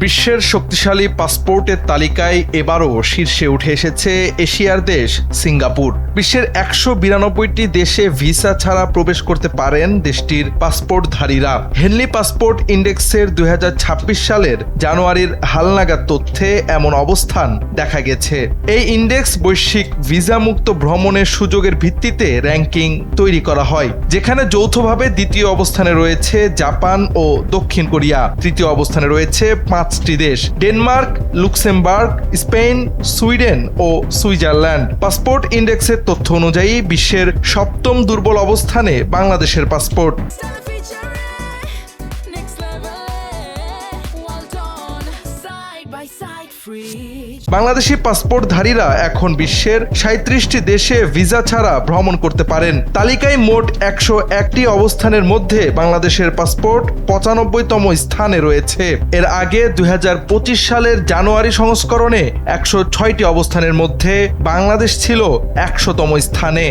বিশ্বের শক্তিশালী পাসপোর্টের তালিকায় এবারও শীর্ষে উঠে এসেছে এশিয়ার দেশ সিঙ্গাপুর। বিশ্বের ১৯২টি দেশে ভিসা ছাড়া প্রবেশ করতে পারেন দেশটির পাসপোর্টধারীরা। হেনলি পাসপোর্ট ইন্ডেক্সের ২০২৬ সালের জানুয়ারির হালনাগাদ তথ্যে এমন অবস্থান দেখা গেছে। এই ইন্ডেক্স বৈশ্বিক ভিসামুক্ত ভ্রমণের সুযোগের ভিত্তিতে র্যাঙ্কিং তৈরি করা হয়, যেখানে যৌথভাবে দ্বিতীয় অবস্থানে রয়েছে জাপান ও দক্ষিণ কোরিয়া। তৃতীয় অবস্থানে রয়েছে 5টি দেশ: ডেনমার্ক, লুক্সেমবার্গ, স্পেন, সুইডেন ও সুইজারল্যান্ড। পাসপোর্ট ইন্ডেক্সের তথ্য অনুযায়ী বিশ্বের 7ম দুর্বল অবস্থানে বাংলাদেশের পাসপোর্ট। বাংলাদেশি পাসপোর্টধারীরা এখন বিশ্বের 37টি দেশে ভিসা ছাড়া ভ্রমণ করতে পারেন। তালিকায় মোট 101টি অবস্থানের মধ্যে বাংলাদেশের পাসপোর্ট 95তম স্থানে রয়েছে। এর আগে 2025 সালের জানুয়ারি সংস্করণে 106টি অবস্থানের মধ্যে বাংলাদেশ ছিল 100তম স্থানে।